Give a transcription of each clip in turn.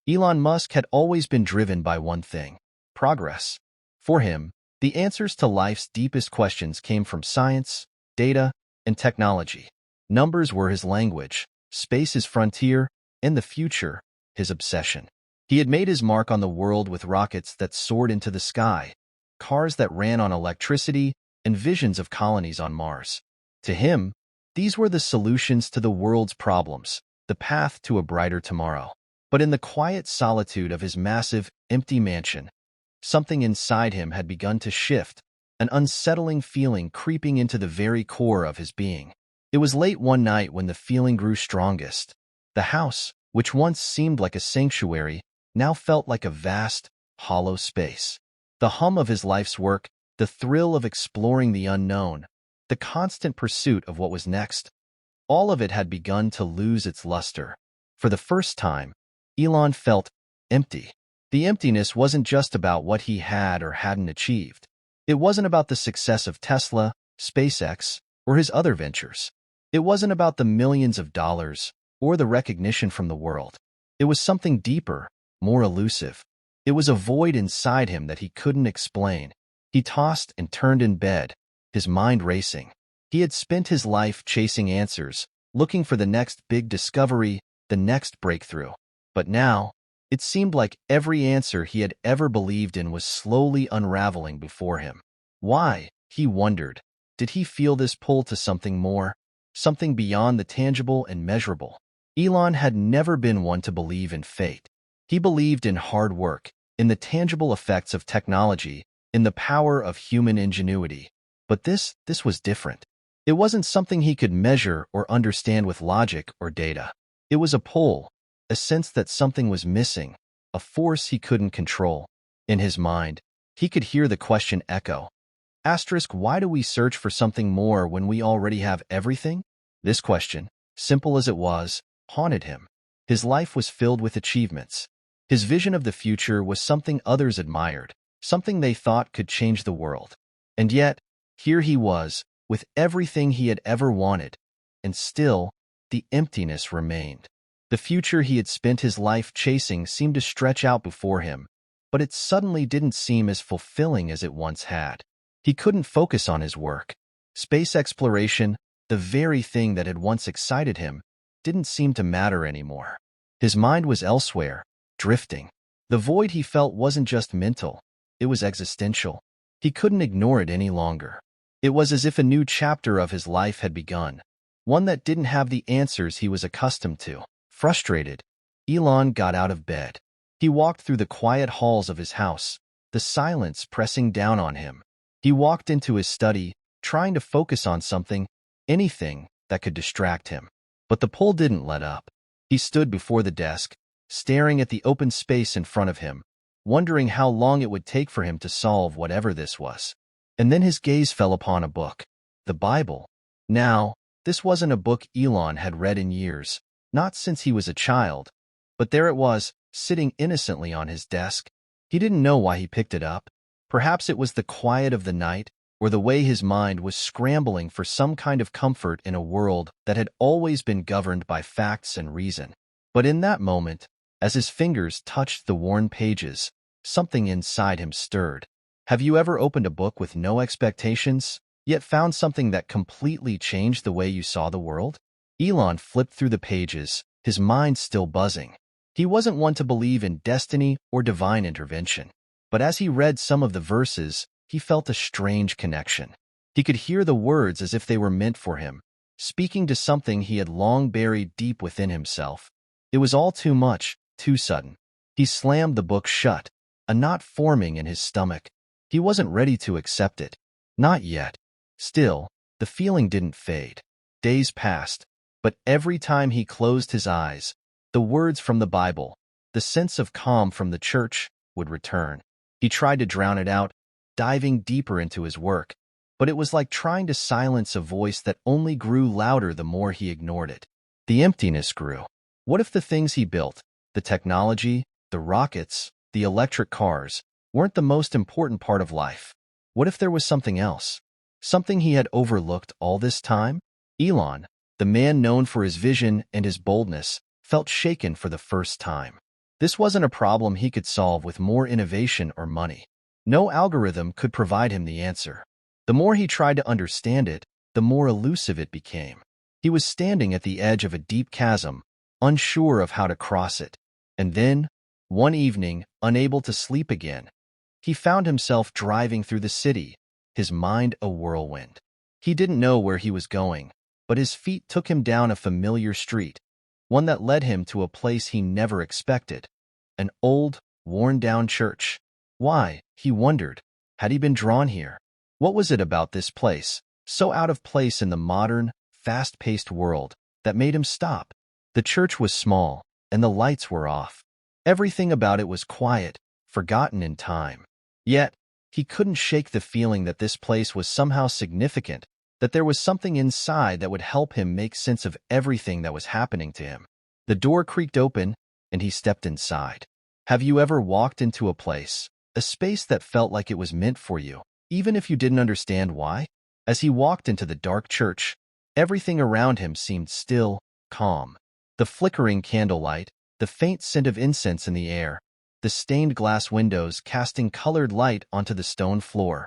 Elon Musk had always been driven by one thing: progress. For him, the answers to life's deepest questions came from science, data, and technology. Numbers were his language, space his frontier, and the future his obsession. He had made his mark on the world with rockets that soared into the sky, cars that ran on electricity, and visions of colonies on Mars. To him, these were the solutions to the world's problems, the path to a brighter tomorrow. But in the quiet solitude of his massive, empty mansion, something inside him had begun to shift, an unsettling feeling creeping into the very core of his being. It was late one night when the feeling grew strongest. The house, which once seemed like a sanctuary, now felt like a vast, hollow space. The hum of his life's work, the thrill of exploring the unknown, the constant pursuit of what was next, all of it had begun to lose its luster. For the first time, Elon felt empty. The emptiness wasn't just about what he had or hadn't achieved. It wasn't about the success of Tesla, SpaceX, or his other ventures. It wasn't about the millions of dollars or the recognition from the world. It was something deeper, more elusive. It was a void inside him that he couldn't explain. He tossed and turned in bed, his mind racing. He had spent his life chasing answers, looking for the next big discovery, the next breakthrough. But now, it seemed like every answer he had ever believed in was slowly unraveling before him. Why? He wondered. Did he feel this pull to something more? Something beyond the tangible and measurable? Elon had never been one to believe in fate. He believed in hard work, in the tangible effects of technology, in the power of human ingenuity. But this was different. It wasn't something he could measure or understand with logic or data. It was a pull, a sense that something was missing, a force he couldn't control. In his mind, he could hear the question echo. Why do we search for something more when we already have everything? This question, simple as it was, haunted him. His life was filled with achievements. His vision of the future was something others admired, something they thought could change the world. And yet, here he was, with everything he had ever wanted, and still, the emptiness remained. The future he had spent his life chasing seemed to stretch out before him, but it suddenly didn't seem as fulfilling as it once had. He couldn't focus on his work. Space exploration, the very thing that had once excited him, didn't seem to matter anymore. His mind was elsewhere, drifting. The void he felt wasn't just mental, it was existential. He couldn't ignore it any longer. It was as if a new chapter of his life had begun, one that didn't have the answers he was accustomed to. Frustrated, Elon got out of bed. He walked through the quiet halls of his house, the silence pressing down on him. He walked into his study, trying to focus on something, anything that could distract him. But the pull didn't let up. He stood before the desk, staring at the open space in front of him, wondering how long it would take for him to solve whatever this was. And then his gaze fell upon a book, the Bible. Now, this wasn't a book Elon had read in years, not since he was a child, but there it was, sitting innocently on his desk. He didn't know why he picked it up. Perhaps it was the quiet of the night, or the way his mind was scrambling for some kind of comfort in a world that had always been governed by facts and reason. But in that moment, as his fingers touched the worn pages, something inside him stirred. Have you ever opened a book with no expectations, yet found something that completely changed the way you saw the world? Elon flipped through the pages, his mind still buzzing. He wasn't one to believe in destiny or divine intervention. But as he read some of the verses, he felt a strange connection. He could hear the words as if they were meant for him, speaking to something he had long buried deep within himself. It was all too much, too sudden. He slammed the book shut, a knot forming in his stomach. He wasn't ready to accept it. Not yet. Still, the feeling didn't fade. Days passed, but every time he closed his eyes, the words from the Bible, the sense of calm from the church, would return. He tried to drown it out, diving deeper into his work, but it was like trying to silence a voice that only grew louder the more he ignored it. The emptiness grew. What if the things he built, the technology, the rockets, the electric cars, weren't the most important part of life? What if there was something else? Something he had overlooked all this time? Elon, the man known for his vision and his boldness, felt shaken for the first time. This wasn't a problem he could solve with more innovation or money. No algorithm could provide him the answer. The more he tried to understand it, the more elusive it became. He was standing at the edge of a deep chasm, unsure of how to cross it. And then, one evening, unable to sleep again, he found himself driving through the city, his mind a whirlwind. He didn't know where he was going, but his feet took him down a familiar street, one that led him to a place he never expected, an old, worn-down church. Why, he wondered, had he been drawn here? What was it about this place, so out of place in the modern, fast-paced world, that made him stop? The church was small, and the lights were off. Everything about it was quiet, forgotten in time. Yet, he couldn't shake the feeling that this place was somehow significant, that there was something inside that would help him make sense of everything that was happening to him. The door creaked open, and he stepped inside. Have you ever walked into a place, a space that felt like it was meant for you, even if you didn't understand why? As he walked into the dark church, everything around him seemed still, calm. The flickering candlelight, the faint scent of incense in the air, the stained glass windows casting colored light onto the stone floor.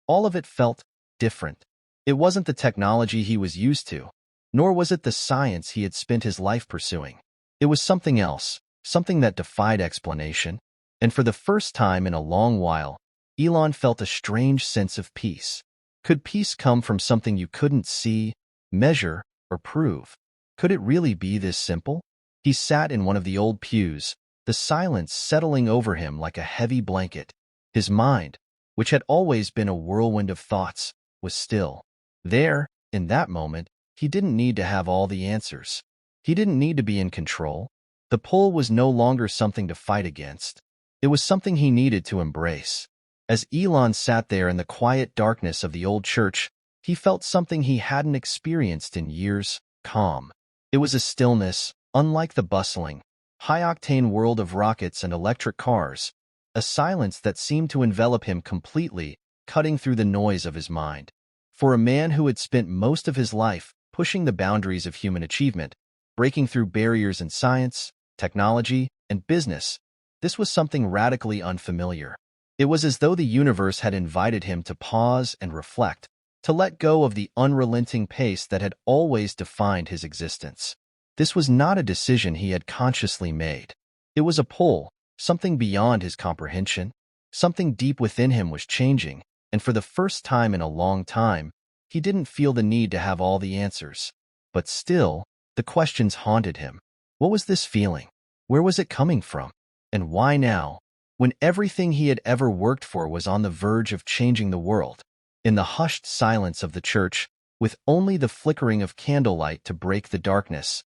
All of it felt different. It wasn't the technology he was used to, nor was it the science he had spent his life pursuing. It was something else, something that defied explanation. And for the first time in a long while, Elon felt a strange sense of peace. Could peace come from something you couldn't see, measure, or prove? Could it really be this simple? He sat in one of the old pews, the silence settling over him like a heavy blanket. His mind, which had always been a whirlwind of thoughts, was still. There, in that moment, he didn't need to have all the answers. He didn't need to be in control. The pull was no longer something to fight against. It was something he needed to embrace. As Elon sat there in the quiet darkness of the old church, he felt something he hadn't experienced in years: calm. It was a stillness, unlike the bustling, high-octane world of rockets and electric cars, a silence that seemed to envelop him completely, cutting through the noise of his mind. For a man who had spent most of his life pushing the boundaries of human achievement, breaking through barriers in science, technology, and business, this was something radically unfamiliar. It was as though the universe had invited him to pause and reflect, to let go of the unrelenting pace that had always defined his existence. This was not a decision he had consciously made. It was a pull, something beyond his comprehension. Something deep within him was changing, and for the first time in a long time, he didn't feel the need to have all the answers. But still, the questions haunted him. What was this feeling? Where was it coming from? And why now, when everything he had ever worked for was on the verge of changing the world? In the hushed silence of the church, with only the flickering of candlelight to break the darkness,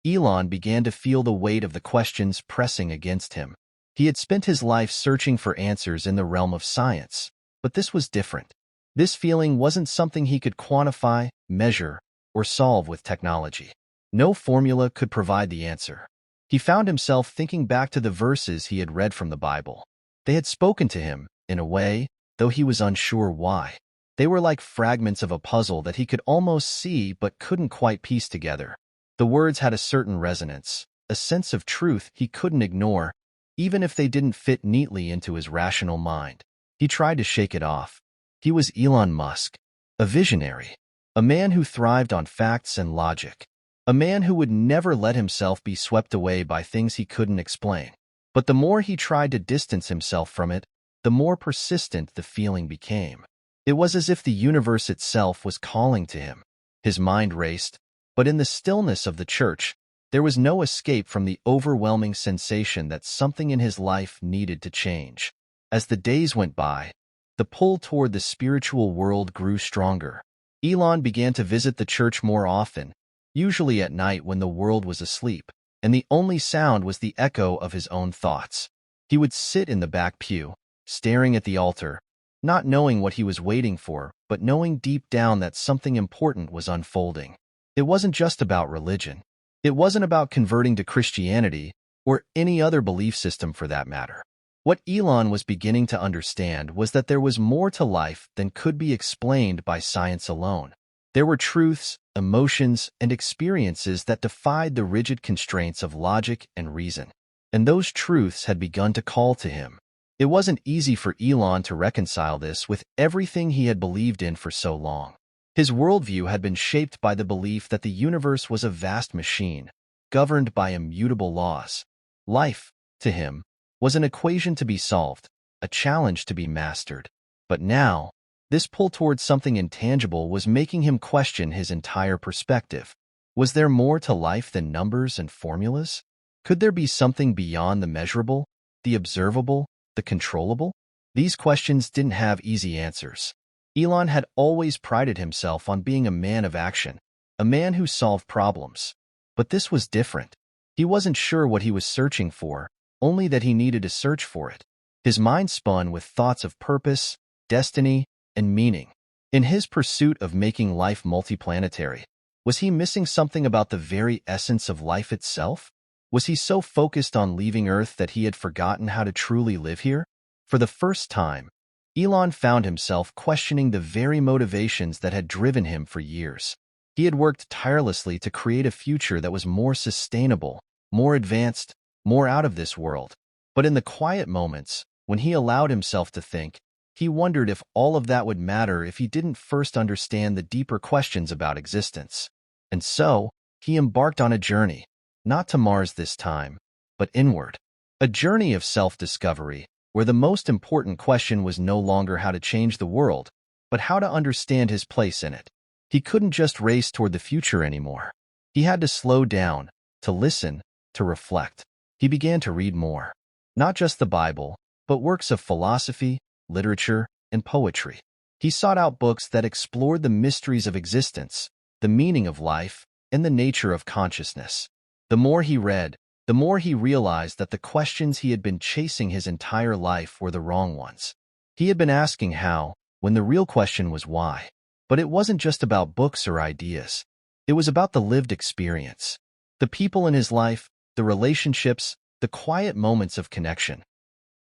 Elon began to feel the weight of the questions pressing against him. He had spent his life searching for answers in the realm of science, but this was different. This feeling wasn't something he could quantify, measure, or solve with technology. No formula could provide the answer. He found himself thinking back to the verses he had read from the Bible. They had spoken to him, in a way, though he was unsure why. They were like fragments of a puzzle that he could almost see but couldn't quite piece together. The words had a certain resonance, a sense of truth he couldn't ignore, even if they didn't fit neatly into his rational mind. He tried to shake it off. He was Elon Musk, a visionary, a man who thrived on facts and logic, a man who would never let himself be swept away by things he couldn't explain. But the more he tried to distance himself from it, the more persistent the feeling became. It was as if the universe itself was calling to him. His mind raced, but in the stillness of the church, there was no escape from the overwhelming sensation that something in his life needed to change. As the days went by, the pull toward the spiritual world grew stronger. Elon began to visit the church more often, usually at night when the world was asleep, and the only sound was the echo of his own thoughts. He would sit in the back pew, staring at the altar, not knowing what he was waiting for, but knowing deep down that something important was unfolding. It wasn't just about religion. It wasn't about converting to Christianity, or any other belief system for that matter. What Elon was beginning to understand was that there was more to life than could be explained by science alone. There were truths, emotions, and experiences that defied the rigid constraints of logic and reason. and those truths had begun to call to him. It wasn't easy for Elon to reconcile this with everything he had believed in for so long. His worldview had been shaped by the belief that the universe was a vast machine, governed by immutable laws. Life, to him, was an equation to be solved, a challenge to be mastered. But now, this pull towards something intangible was making him question his entire perspective. Was there more to life than numbers and formulas? Could there be something beyond the measurable, the observable, the controllable? These questions didn't have easy answers. Elon had always prided himself on being a man of action, a man who solved problems. But this was different. He wasn't sure what he was searching for, only that he needed to search for it. His mind spun with thoughts of purpose, destiny, and meaning. In his pursuit of making life multiplanetary, was he missing something about the very essence of life itself? Was he so focused on leaving Earth that he had forgotten how to truly live here? For the first time, Elon found himself questioning the very motivations that had driven him for years. He had worked tirelessly to create a future that was more sustainable, more advanced, more out of this world. But in the quiet moments, when he allowed himself to think, he wondered if all of that would matter if he didn't first understand the deeper questions about existence. And so, he embarked on a journey, not to Mars this time, but inward. A journey of self-discovery, where the most important question was no longer how to change the world, but how to understand his place in it. He couldn't just race toward the future anymore. He had to slow down, to listen, to reflect. He began to read more. Not just the Bible, but works of philosophy, literature, and poetry. He sought out books that explored the mysteries of existence, the meaning of life, and the nature of consciousness. The more he read, the more he realized that the questions he had been chasing his entire life were the wrong ones. He had been asking how, when the real question was why. But it wasn't just about books or ideas. It was about the lived experience. The people in his life, the relationships, the quiet moments of connection.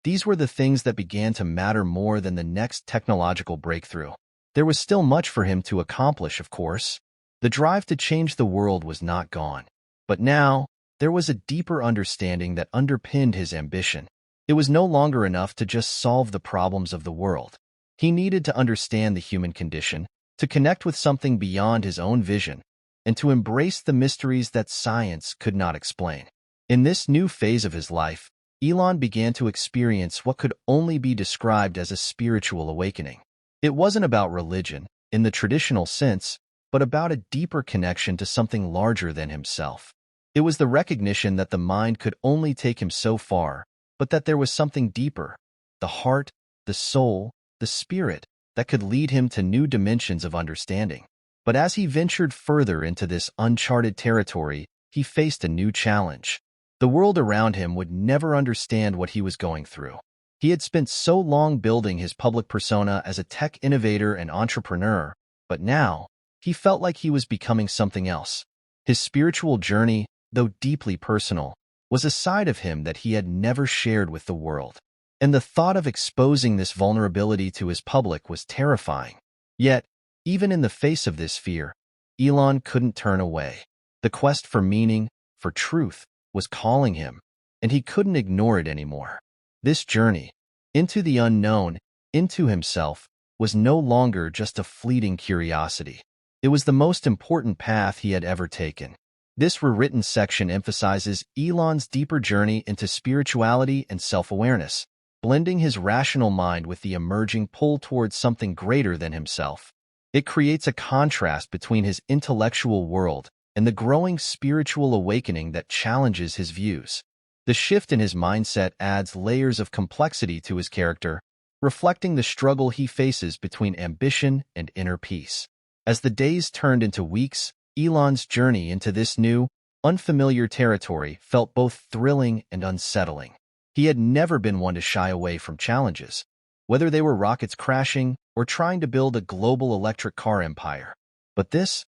These were the things that began to matter more than the next technological breakthrough. There was still much for him to accomplish, of course. The drive to change the world was not gone. But now, there was a deeper understanding that underpinned his ambition. It was no longer enough to just solve the problems of the world. He needed to understand the human condition, to connect with something beyond his own vision, and to embrace the mysteries that science could not explain. In this new phase of his life, Elon began to experience what could only be described as a spiritual awakening. It wasn't about religion, in the traditional sense, but about a deeper connection to something larger than himself. It was the recognition that the mind could only take him so far, but that there was something deeper, the heart, the soul, the spirit, that could lead him to new dimensions of understanding. But as he ventured further into this uncharted territory, he faced a new challenge. The world around him would never understand what he was going through. He had spent so long building his public persona as a tech innovator and entrepreneur, but now, he felt like he was becoming something else. His spiritual journey, though deeply personal, was a side of him that he had never shared with the world. And the thought of exposing this vulnerability to his public was terrifying. Yet, even in the face of this fear, Elon couldn't turn away. The quest for meaning, for truth, was calling him, and he couldn't ignore it anymore. This journey, into the unknown, into himself, was no longer just a fleeting curiosity. It was the most important path he had ever taken. This rewritten section emphasizes Elon's deeper journey into spirituality and self-awareness, blending his rational mind with the emerging pull towards something greater than himself. It creates a contrast between his intellectual world and the growing spiritual awakening that challenges his views. The shift in his mindset adds layers of complexity to his character, reflecting the struggle he faces between ambition and inner peace. As the days turned into weeks, Elon's journey into this new, unfamiliar territory felt both thrilling and unsettling. He had never been one to shy away from challenges, whether they were rockets crashing or trying to build a global electric car empire. But this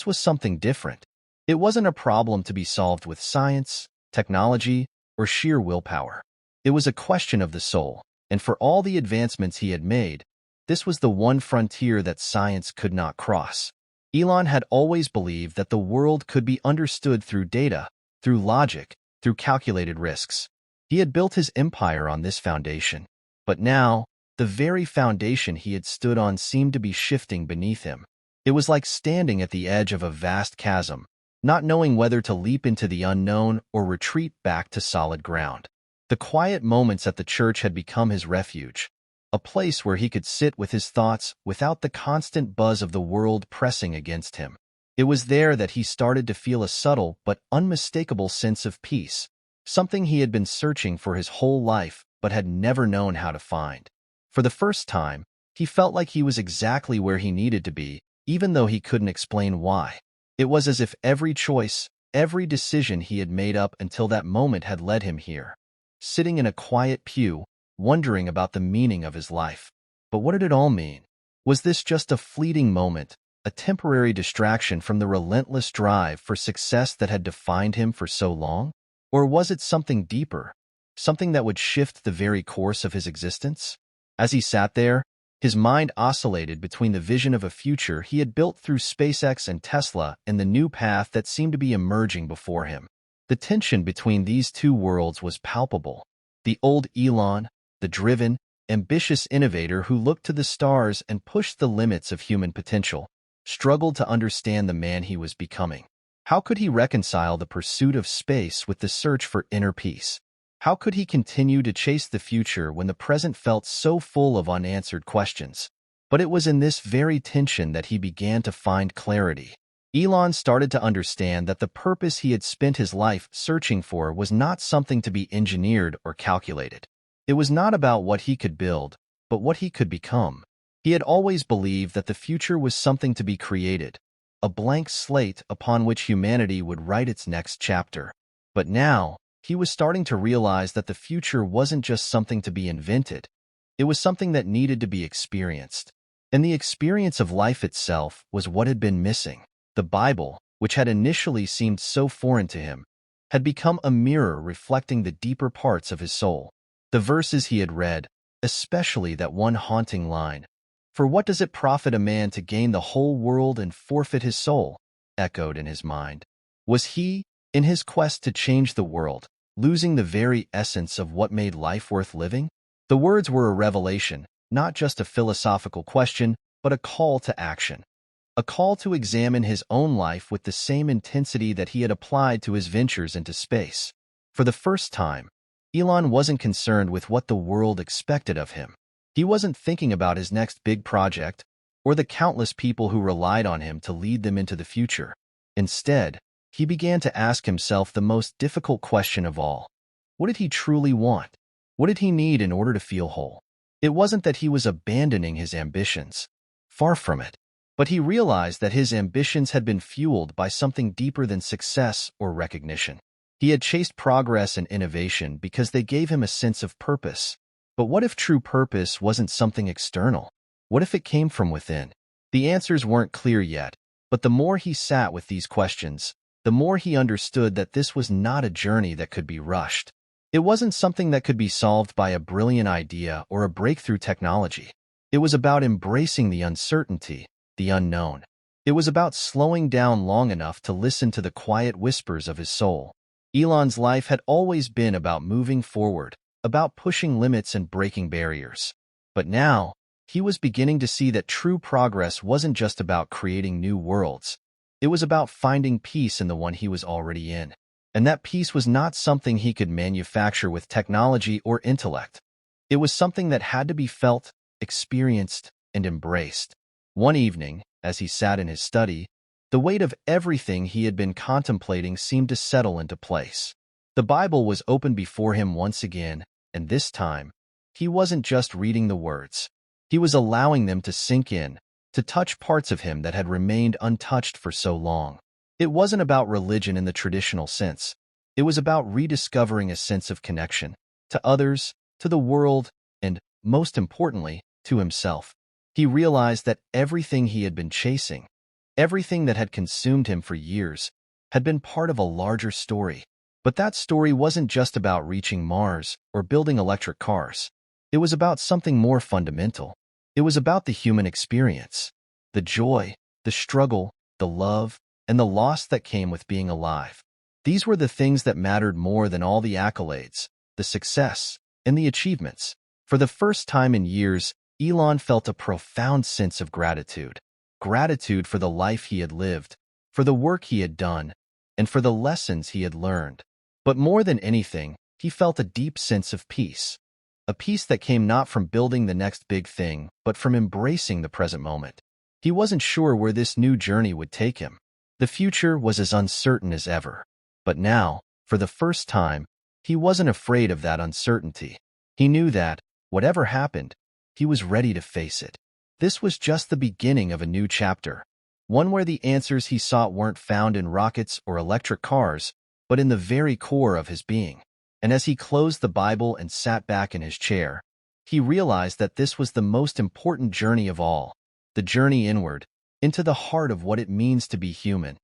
was something different. It wasn't a problem to be solved with science, technology, or sheer willpower. It was a question of the soul, and for all the advancements he had made, this was the one frontier that science could not cross. Elon had always believed that the world could be understood through data, through logic, through calculated risks. He had built his empire on this foundation, but now, the very foundation he had stood on seemed to be shifting beneath him. It was like standing at the edge of a vast chasm, not knowing whether to leap into the unknown or retreat back to solid ground. The quiet moments at the church had become his refuge, a place where he could sit with his thoughts without the constant buzz of the world pressing against him. It was there that he started to feel a subtle but unmistakable sense of peace, something he had been searching for his whole life but had never known how to find. For the first time, he felt like he was exactly where he needed to be, even though he couldn't explain why. It was as if every choice, every decision he had made up until that moment had led him here. Sitting in a quiet pew, wondering about the meaning of his life. But what did it all mean? Was this just a fleeting moment, a temporary distraction from the relentless drive for success that had defined him for so long? Or was it something deeper, something that would shift the very course of his existence? As he sat there, his mind oscillated between the vision of a future he had built through SpaceX and Tesla and the new path that seemed to be emerging before him. The tension between these two worlds was palpable. The old Elon, the driven, ambitious innovator who looked to the stars and pushed the limits of human potential, struggled to understand the man he was becoming. How could he reconcile the pursuit of space with the search for inner peace? How could he continue to chase the future when the present felt so full of unanswered questions? But it was in this very tension that he began to find clarity. Elon started to understand that the purpose he had spent his life searching for was not something to be engineered or calculated. It was not about what he could build, but what he could become. He had always believed that the future was something to be created, a blank slate upon which humanity would write its next chapter. But now, he was starting to realize that the future wasn't just something to be invented. It was something that needed to be experienced. And the experience of life itself was what had been missing. The Bible, which had initially seemed so foreign to him, had become a mirror reflecting the deeper parts of his soul. The verses he had read, especially that one haunting line, "For what does it profit a man to gain the whole world and forfeit his soul?" echoed in his mind. Was he, in his quest to change the world, losing the very essence of what made life worth living? The words were a revelation, not just a philosophical question, but a call to action. A call to examine his own life with the same intensity that he had applied to his ventures into space. For the first time, Elon wasn't concerned with what the world expected of him. He wasn't thinking about his next big project or the countless people who relied on him to lead them into the future. Instead, he began to ask himself the most difficult question of all. What did he truly want? What did he need in order to feel whole? It wasn't that he was abandoning his ambitions. Far from it. But he realized that his ambitions had been fueled by something deeper than success or recognition. He had chased progress and innovation because they gave him a sense of purpose. But what if true purpose wasn't something external? What if it came from within? The answers weren't clear yet, but the more he sat with these questions, the more he understood that this was not a journey that could be rushed. It wasn't something that could be solved by a brilliant idea or a breakthrough technology. It was about embracing the uncertainty, the unknown. It was about slowing down long enough to listen to the quiet whispers of his soul. Elon's life had always been about moving forward, about pushing limits and breaking barriers. But now, he was beginning to see that true progress wasn't just about creating new worlds. It was about finding peace in the one he was already in. And that peace was not something he could manufacture with technology or intellect. It was something that had to be felt, experienced, and embraced. One evening, as he sat in his study, the weight of everything he had been contemplating seemed to settle into place. The Bible was open before him once again, and this time, he wasn't just reading the words. He was allowing them to sink in, to touch parts of him that had remained untouched for so long. It wasn't about religion in the traditional sense. It was about rediscovering a sense of connection, to others, to the world, and, most importantly, to himself. He realized that everything he had been chasing, everything that had consumed him for years, had been part of a larger story. But that story wasn't just about reaching Mars or building electric cars. It was about something more fundamental. It was about the human experience, the joy, the struggle, the love, and the loss that came with being alive. These were the things that mattered more than all the accolades, the success, and the achievements. For the first time in years, Elon felt a profound sense of gratitude. Gratitude for the life he had lived, for the work he had done, and for the lessons he had learned. But more than anything, he felt a deep sense of peace. A peace that came not from building the next big thing, but from embracing the present moment. He wasn't sure where this new journey would take him. The future was as uncertain as ever. But now, for the first time, he wasn't afraid of that uncertainty. He knew that, whatever happened, he was ready to face it. This was just the beginning of a new chapter, one where the answers he sought weren't found in rockets or electric cars, but in the very core of his being. And as he closed the Bible and sat back in his chair, he realized that this was the most important journey of all, the journey inward, into the heart of what it means to be human.